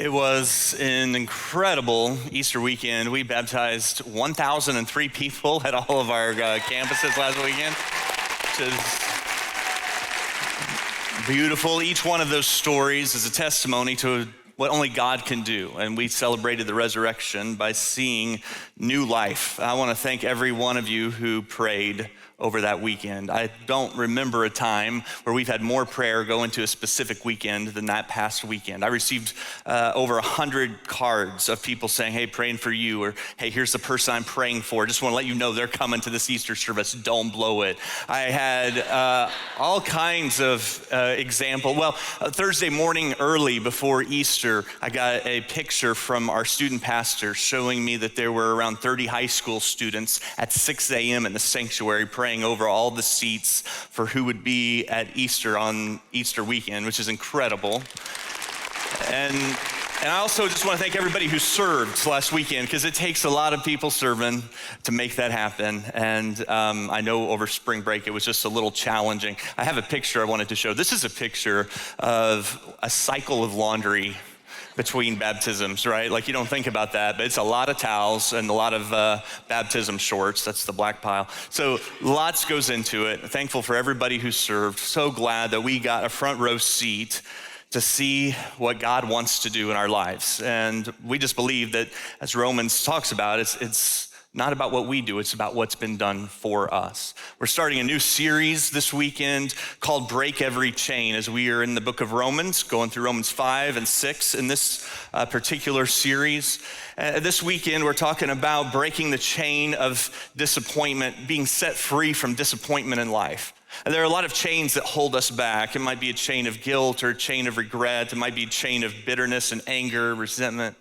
It was an incredible Easter weekend. We baptized 1,003 people at all of our campuses last weekend, which is beautiful. Each one of those stories is a testimony to what only God can do. And we celebrated the resurrection by seeing new life. I want to thank every one of you who prayed over that weekend. I don't remember a time where we've had more prayer go into a specific weekend than that past weekend. I received over 100 cards of people saying, hey, praying for you, or hey, here's the person I'm praying for. Just want to let you know they're coming to this Easter service. Don't blow it. I had all kinds of examples. Well, Thursday morning early before Easter, I got a picture from our student pastor showing me that there were around 30 high school students at 6 a.m. in the sanctuary praying over all the seats for who would be at Easter on Easter weekend, which is incredible. And I also just want to thank everybody who served last weekend, because it takes a lot of people serving to make that happen. And I know over spring break it was just a little challenging. I have a picture I wanted to show. This is a picture of a cycle of laundry between baptisms, right? Like, you don't think about that, but it's a lot of towels and a lot of baptism shorts. That's the black pile. So lots goes into it. Thankful for everybody who served. So glad that we got a front row seat to see what God wants to do in our lives. And we just believe that, as Romans talks about, it's not about what we do, it's about what's been done for us. We're starting a new series this weekend called Break Every Chain, as we are in the book of Romans, going through Romans 5 and 6 in this particular series. This weekend, we're talking about breaking the chain of disappointment, being set free from disappointment in life. And there are a lot of chains that hold us back. It might be a chain of guilt or a chain of regret. It might be a chain of bitterness and anger, resentment.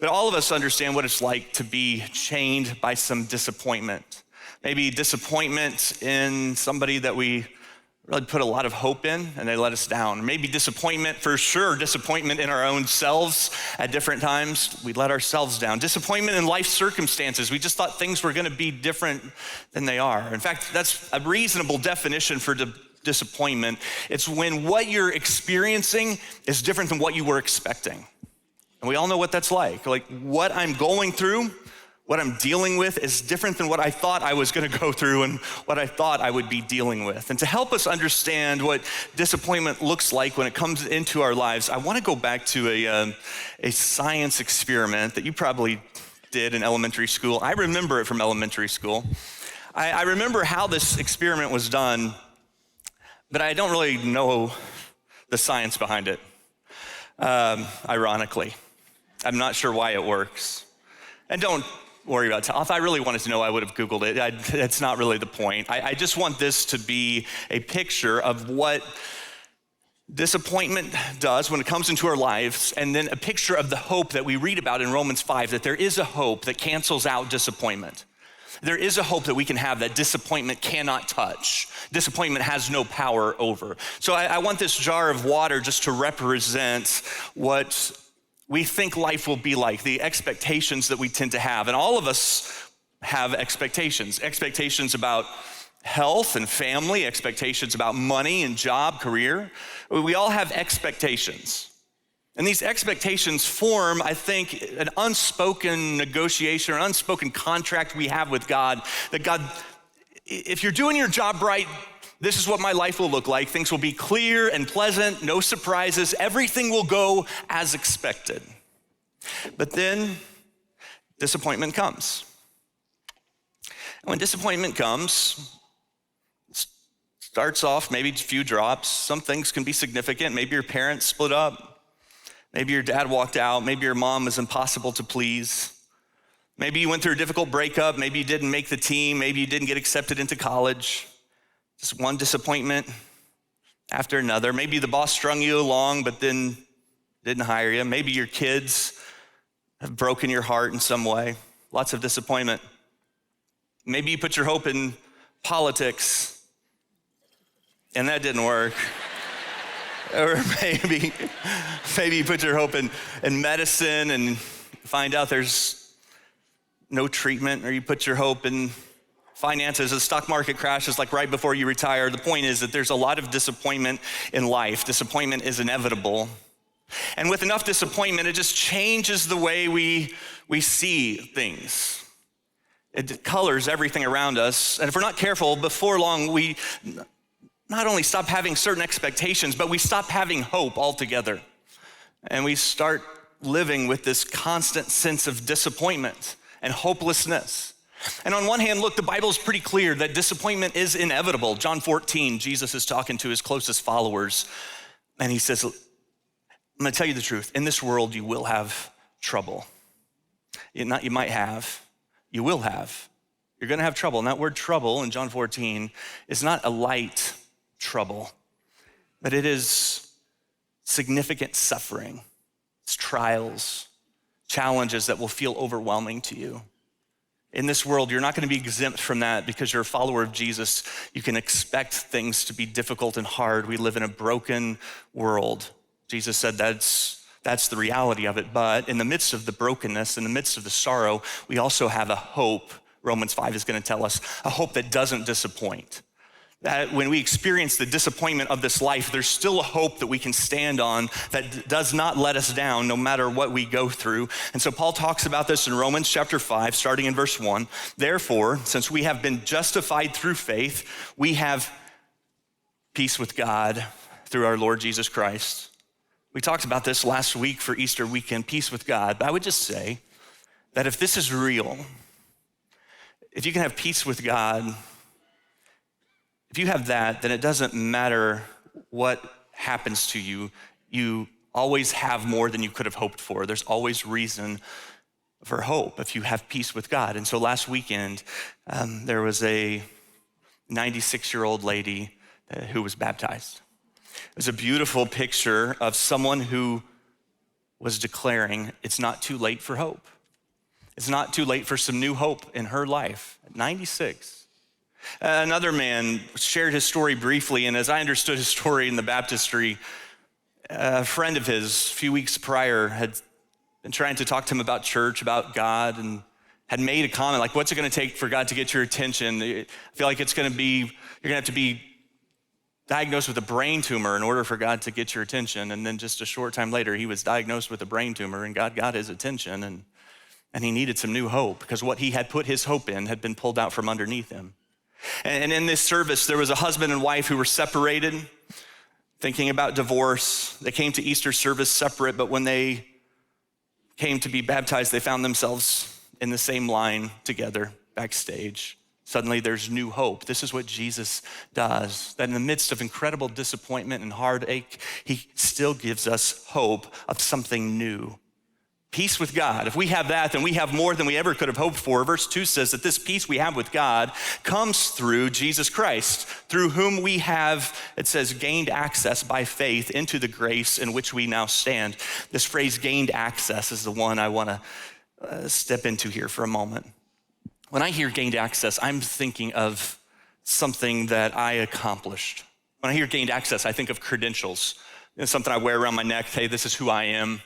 But all of us understand what it's like to be chained by some disappointment. Maybe disappointment in somebody that we really put a lot of hope in and they let us down. Maybe disappointment, for sure, disappointment in our own selves at different times. We let ourselves down. Disappointment in life circumstances. We just thought things were gonna be different than they are. In fact, that's a reasonable definition for disappointment. It's when what you're experiencing is different than what you were expecting. And we all know what that's like. Like, what I'm going through, what I'm dealing with is different than what I thought I was gonna go through and what I thought I would be dealing with. And to help us understand what disappointment looks like when it comes into our lives, I wanna go back to a science experiment that you probably did in elementary school. I remember it from elementary school. I remember how this experiment was done, but I don't really know the science behind it, ironically. I'm not sure why it works. And don't worry about it. If I really wanted to know, I would have Googled it. That's not really the point. I just want this to be a picture of what disappointment does when it comes into our lives, and then a picture of the hope that we read about in Romans 5, that there is a hope that cancels out disappointment. There is a hope that we can have that disappointment cannot touch. Disappointment has no power over. So I want this jar of water just to represent what we think life will be like, the expectations that we tend to have. And all of us have expectations about health and family, expectations about money and job, career. We all have expectations. And these expectations form, I think, an unspoken negotiation or unspoken contract we have with God, that God, if you're doing your job right, this is what my life will look like. Things will be clear and pleasant, no surprises. Everything will go as expected. But then disappointment comes. And when disappointment comes, it starts off maybe a few drops. Some things can be significant. Maybe your parents split up. Maybe your dad walked out. Maybe your mom was impossible to please. Maybe you went through a difficult breakup. Maybe you didn't make the team. Maybe you didn't get accepted into college. Just one disappointment after another. Maybe the boss strung you along, but then didn't hire you. Maybe your kids have broken your heart in some way. Lots of disappointment. Maybe you put your hope in politics, and that didn't work. Or maybe you put your hope in medicine and find out there's no treatment. Or you put your hope in finances, the stock market crashes like right before you retire. The point is that there's a lot of disappointment in life. Disappointment is inevitable. And with enough disappointment, it just changes the way we see things. It colors everything around us. And if we're not careful, before long, we not only stop having certain expectations, but we stop having hope altogether. And we start living with this constant sense of disappointment and hopelessness. And on one hand, look, the Bible is pretty clear that disappointment is inevitable. John 14, Jesus is talking to his closest followers, and he says, I'm gonna tell you the truth. In this world, you will have trouble. You might have, you will have. You're gonna have trouble. And that word trouble in John 14 is not a light trouble, but it is significant suffering. It's trials, challenges that will feel overwhelming to you. In this world, you're not gonna be exempt from that because you're a follower of Jesus. You can expect things to be difficult and hard. We live in a broken world. Jesus said that's the reality of it, but in the midst of the brokenness, in the midst of the sorrow, we also have a hope. Romans 5 is gonna tell us, a hope that doesn't disappoint. That when we experience the disappointment of this life, there's still a hope that we can stand on that does not let us down no matter what we go through. And so Paul talks about this in Romans chapter 5, starting in verse 1. Therefore, since we have been justified through faith, we have peace with God through our Lord Jesus Christ. We talked about this last week for Easter weekend, peace with God. But I would just say that if this is real, if you can have peace with God, if you have that, then it doesn't matter what happens to you. You always have more than you could have hoped for. There's always reason for hope if you have peace with God. And so last weekend, there was a 96-year-old lady who was baptized. It was a beautiful picture of someone who was declaring it's not too late for hope. It's not too late for some new hope in her life at 96. Another man shared his story briefly, and as I understood his story in the baptistry, a friend of his a few weeks prior had been trying to talk to him about church, about God, and had made a comment like, what's it gonna take for God to get your attention? I feel like you're gonna have to be diagnosed with a brain tumor in order for God to get your attention. And then just a short time later, he was diagnosed with a brain tumor, and God got his attention, and he needed some new hope because what he had put his hope in had been pulled out from underneath him. And in this service, there was a husband and wife who were separated, thinking about divorce. They came to Easter service separate, but when they came to be baptized, they found themselves in the same line together backstage. Suddenly there's new hope. This is what Jesus does, that in the midst of incredible disappointment and heartache, he still gives us hope of something new. Peace with God. If we have that, then we have more than we ever could have hoped for. Verse 2 says that this peace we have with God comes through Jesus Christ, through whom we have, it says, gained access by faith into the grace in which we now stand. This phrase, gained access, is the one I want to step into here for a moment. When I hear gained access, I'm thinking of something that I accomplished. When I hear gained access, I think of credentials. It's something I wear around my neck. Hey, this is who I am.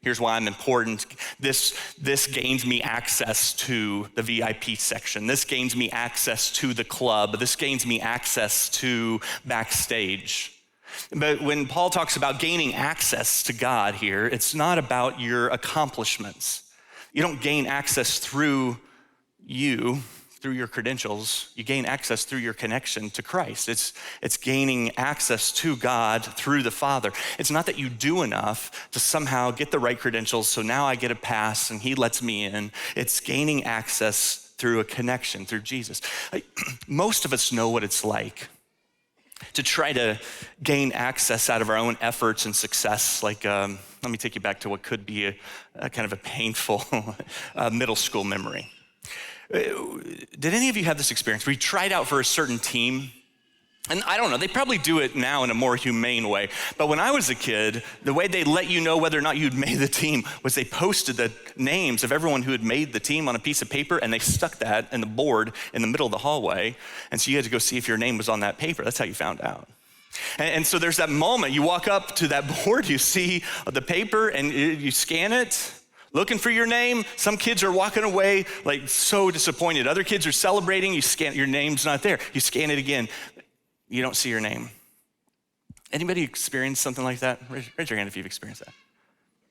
Here's why I'm important. This gains me access to the VIP section. This gains me access to the club. This gains me access to backstage. But when Paul talks about gaining access to God here, it's not about your accomplishments. You don't gain access through your credentials. You gain access through your connection to Christ. It's gaining access to God through the Father. It's not that you do enough to somehow get the right credentials, so now I get a pass and he lets me in. It's gaining access through a connection, through Jesus. Most of us know what it's like to try to gain access out of our own efforts and success. Like, let me take you back to what could be a kind of a painful middle school memory. Did any of you have this experience where you tried out for a certain team? And I don't know, they probably do it now in a more humane way. But when I was a kid, the way they let you know whether or not you'd made the team was they posted the names of everyone who had made the team on a piece of paper, and they stuck that in the board in the middle of the hallway. And so you had to go see if your name was on that paper. That's how you found out. And so there's that moment, you walk up to that board, you see the paper, and you scan it, looking for your name. Some kids are walking away like so disappointed. Other kids are celebrating. You scan, your name's not there. You scan it again. You don't see your name. Anybody experienced something like that? Raise your hand if you've experienced that.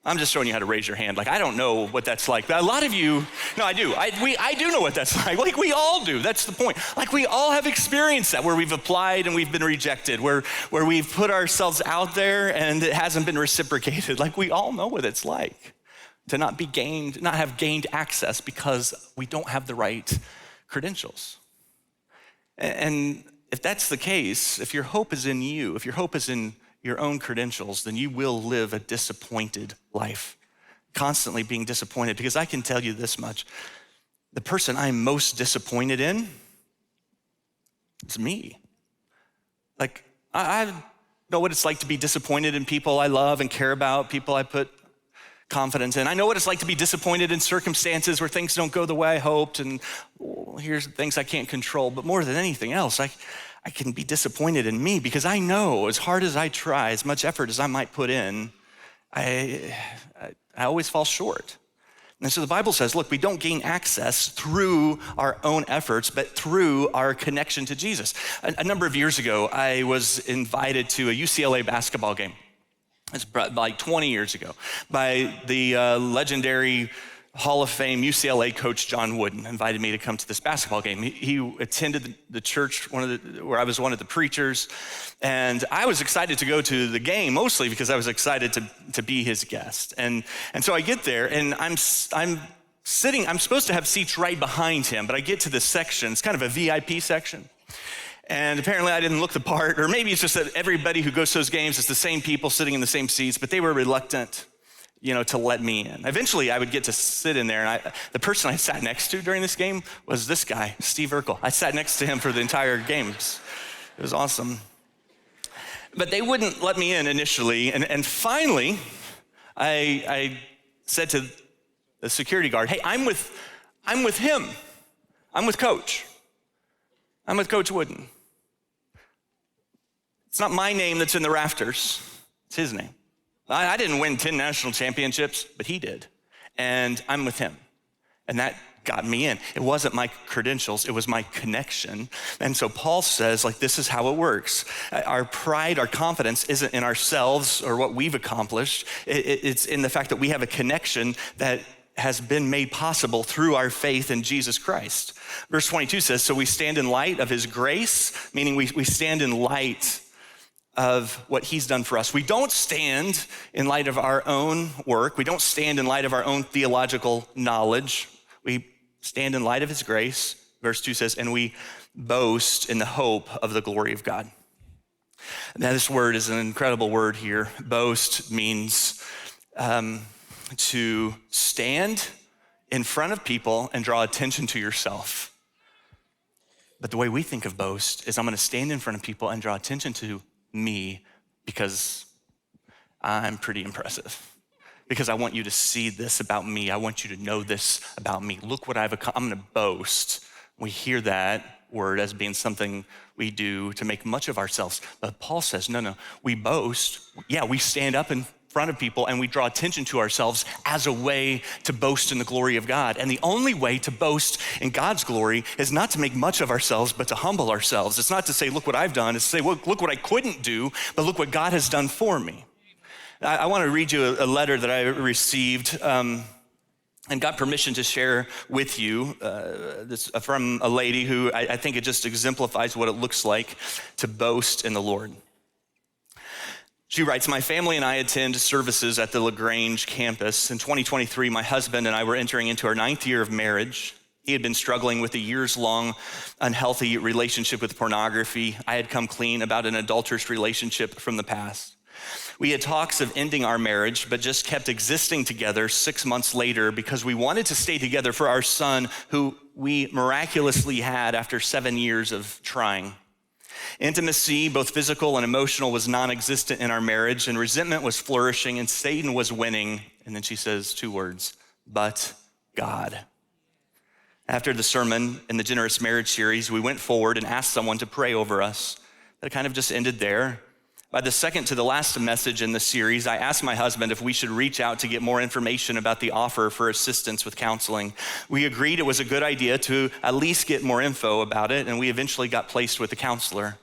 I'm just showing you how to raise your hand. Like, I don't know what that's like. But a lot of you, no, I do. I do know what that's like. Like, we all do. That's the point. Like, we all have experienced that, where we've applied and we've been rejected, where we've put ourselves out there and it hasn't been reciprocated. Like, we all know what it's like to not have gained access because we don't have the right credentials. And if that's the case, if your hope is in you, if your hope is in your own credentials, then you will live a disappointed life, constantly being disappointed. Because I can tell you this much, the person I'm most disappointed in is me. Like, I know what it's like to be disappointed in people I love and care about, people I put confidence in. I know what it's like to be disappointed in circumstances where things don't go the way I hoped, and here's things I can't control. But more than anything else, I can be disappointed in me, because I know as hard as I try, as much effort as I might put in, I always fall short. And so the Bible says, look, we don't gain access through our own efforts, but through our connection to Jesus. A number of years ago, I was invited to a UCLA basketball game. It's like 20 years ago, by the legendary Hall of Fame UCLA coach John Wooden. Invited me to come to this basketball game. He attended the church where I was one of the preachers, and I was excited to go to the game, mostly because I was excited to be his guest. And so I get there, and I'm sitting. I'm supposed to have seats right behind him, but I get to this section. It's kind of a VIP section. And apparently I didn't look the part, or maybe it's just that everybody who goes to those games is the same people sitting in the same seats, but they were reluctant, to let me in. Eventually I would get to sit in there, and the person I sat next to during this game was this guy, Steve Urkel. I sat next to him for the entire games. It was awesome. But they wouldn't let me in initially, and finally I said to the security guard, hey, I'm with him. I'm with Coach. I'm with Coach Wooden. It's not my name that's in the rafters, it's his name. I didn't win 10 national championships, but he did. And I'm with him. And that got me in. It wasn't my credentials, it was my connection. And so Paul says, this is how it works. Our pride, our confidence isn't in ourselves or what we've accomplished. It's in the fact that we have a connection that has been made possible through our faith in Jesus Christ. Verse 22 says, so we stand in light of his grace, meaning we stand in light of what he's done for us. We don't stand in light of our own work. We don't stand in light of our own theological knowledge. We stand in light of his grace. Verse 2 says, and we boast in the hope of the glory of God. Now, this word is an incredible word here. Boast means to stand in front of people and draw attention to yourself. But the way we think of boast is I'm going to stand in front of people and draw attention to me because I'm pretty impressive. Because I want you to see this about me. I want you to know this about me. Look what I've accomplished. I'm going to boast. We hear that word as being something we do to make much of ourselves. But Paul says, no, we boast. Yeah, we stand up in front of people and we draw attention to ourselves as a way to boast in the glory of God. And the only way to boast in God's glory is not to make much of ourselves, but to humble ourselves. It's not to say, look what I've done. It's to say, look what I couldn't do, but look what God has done for me. I want to read you a letter that I received and got permission to share with you. This from a lady who I think it just exemplifies what it looks like to boast in the Lord. She writes, my family and I attend services at the LaGrange campus. In 2023, my husband and I were entering into our 9th year of marriage. He had been struggling with a years-long unhealthy relationship with pornography. I had come clean about an adulterous relationship from the past. We had talks of ending our marriage, but just kept existing together 6 months later because we wanted to stay together for our son, who we miraculously had after 7 years of trying. Intimacy, both physical and emotional, was non-existent in our marriage, and resentment was flourishing, and Satan was winning. And then she says 2 words, but God. After the sermon in the Generous Marriage series, we went forward and asked someone to pray over us. That kind of just ended there. By the second to the last message in the series, I asked my husband if we should reach out to get more information about the offer for assistance with counseling. We agreed it was a good idea to at least get more info about it, and we eventually got placed with a counselor.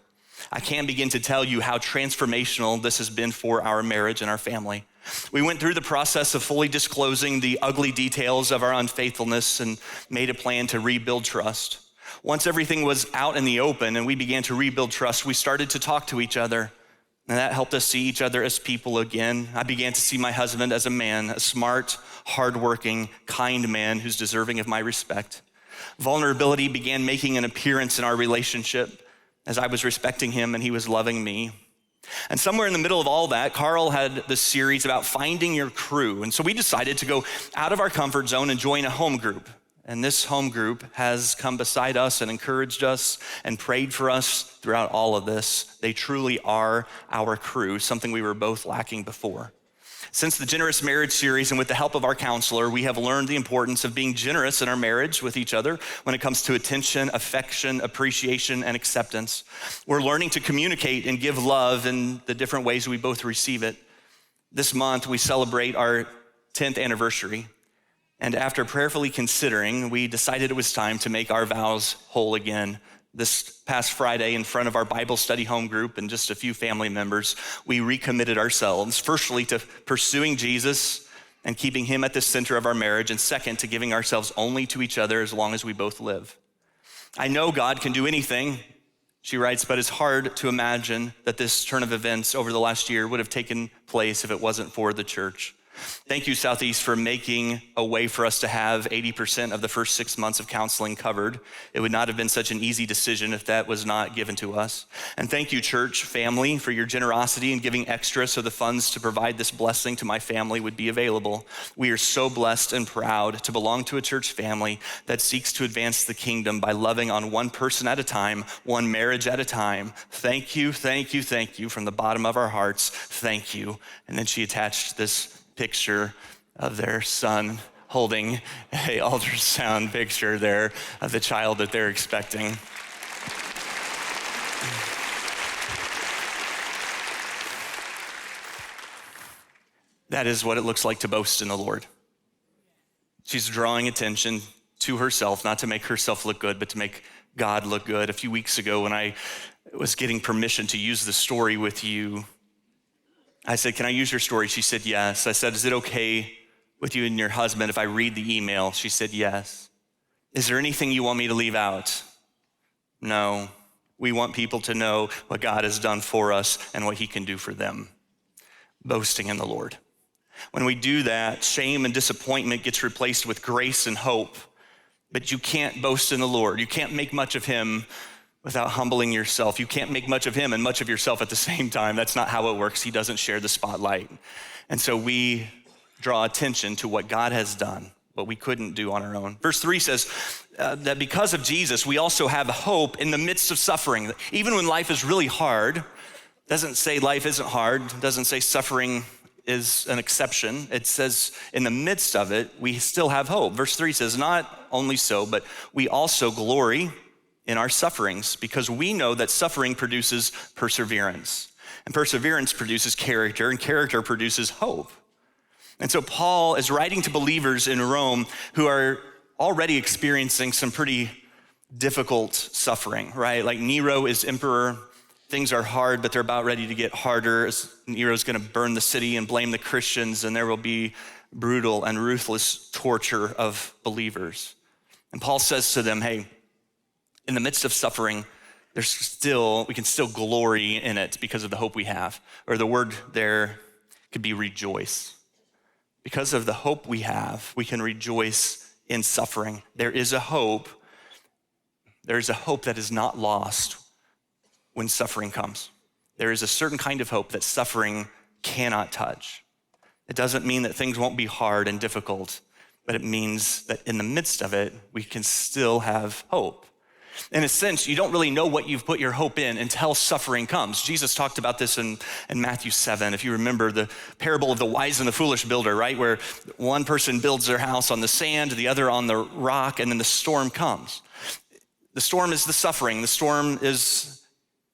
I can't begin to tell you how transformational this has been for our marriage and our family. We went through the process of fully disclosing the ugly details of our unfaithfulness and made a plan to rebuild trust. Once everything was out in the open and we began to rebuild trust, we started to talk to each other, and that helped us see each other as people again. I began to see my husband as a man, a smart, hardworking, kind man who's deserving of my respect. Vulnerability began making an appearance in our relationship as I was respecting him and he was loving me. And somewhere in the middle of all that, Carl had this series about finding your crew. And so we decided to go out of our comfort zone and join a home group. And this home group has come beside us and encouraged us and prayed for us throughout all of this. They truly are our crew, something we were both lacking before. Since the Generous Marriage series and with the help of our counselor, we have learned the importance of being generous in our marriage with each other when it comes to attention, affection, appreciation, and acceptance. We're learning to communicate and give love in the different ways we both receive it. This month, we celebrate our 10th anniversary. And after prayerfully considering, we decided it was time to make our vows whole again. This past Friday, in front of our Bible study home group and just a few family members, we recommitted ourselves, firstly, to pursuing Jesus and keeping him at the center of our marriage, and second, to giving ourselves only to each other as long as we both live. I know God can do anything, she writes, but it's hard to imagine that this turn of events over the last year would have taken place if it wasn't for the church. Thank you, Southeast, for making a way for us to have 80% of the first 6 months of counseling covered. It would not have been such an easy decision if that was not given to us. And thank you, church family, for your generosity in giving extra so the funds to provide this blessing to my family would be available. We are so blessed and proud to belong to a church family that seeks to advance the kingdom by loving on one person at a time, one marriage at a time. Thank you, thank you, thank you from the bottom of our hearts. Thank you. And then she attached this picture of their son holding a ultrasound picture there of the child that they're expecting. That is what it looks like to boast in the Lord. She's drawing attention to herself, not to make herself look good, but to make God look good. A few weeks ago when I was getting permission to use the story with you, I said, can I use your story? She said, yes. I said, is it okay with you and your husband if I read the email? She said, yes. Is there anything you want me to leave out? No. We want people to know what God has done for us and what he can do for them. Boasting in the Lord. When we do that, shame and disappointment gets replaced with grace and hope. But you can't boast in the Lord. You can't make much of him without humbling yourself. You can't make much of him and much of yourself at the same time. That's not how it works. He doesn't share the spotlight. And so we draw attention to what God has done, what we couldn't do on our own. Verse 3 says that because of Jesus, we also have hope in the midst of suffering. Even when life is really hard, doesn't say life isn't hard, doesn't say suffering is an exception. It says in the midst of it, we still have hope. Verse 3 says, not only so, but we also glory in our sufferings, because we know that suffering produces perseverance, and perseverance produces character, and character produces hope. And so Paul is writing to believers in Rome who are already experiencing some pretty difficult suffering, right? Like Nero is emperor, things are hard, but they're about ready to get harder. Nero's gonna burn the city and blame the Christians, and there will be brutal and ruthless torture of believers. And Paul says to them, hey, in the midst of suffering, we can still glory in it because of the hope we have. Or the word there could be rejoice. Because of the hope we have, we can rejoice in suffering. There is a hope that is not lost when suffering comes. There is a certain kind of hope that suffering cannot touch. It doesn't mean that things won't be hard and difficult, but it means that in the midst of it, we can still have hope. In a sense, you don't really know what you've put your hope in until suffering comes. Jesus talked about this in Matthew 7. If you remember the parable of the wise and the foolish builder, right? Where one person builds their house on the sand, the other on the rock, and then the storm comes. The storm is the suffering. The storm is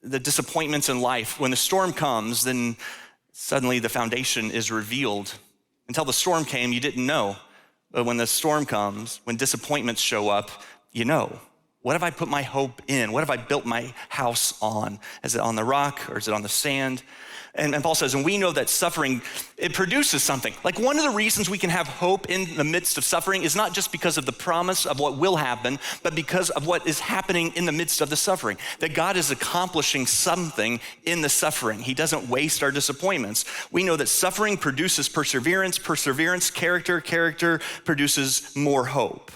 the disappointments in life. When the storm comes, then suddenly the foundation is revealed. Until the storm came, you didn't know. But when the storm comes, when disappointments show up, you know. What have I put my hope in? What have I built my house on? Is it on the rock or is it on the sand? And Paul says, and we know that suffering, it produces something. Like one of the reasons we can have hope in the midst of suffering is not just because of the promise of what will happen, but because of what is happening in the midst of the suffering. That God is accomplishing something in the suffering. He doesn't waste our disappointments. We know that suffering produces perseverance, perseverance, character, character produces more hope.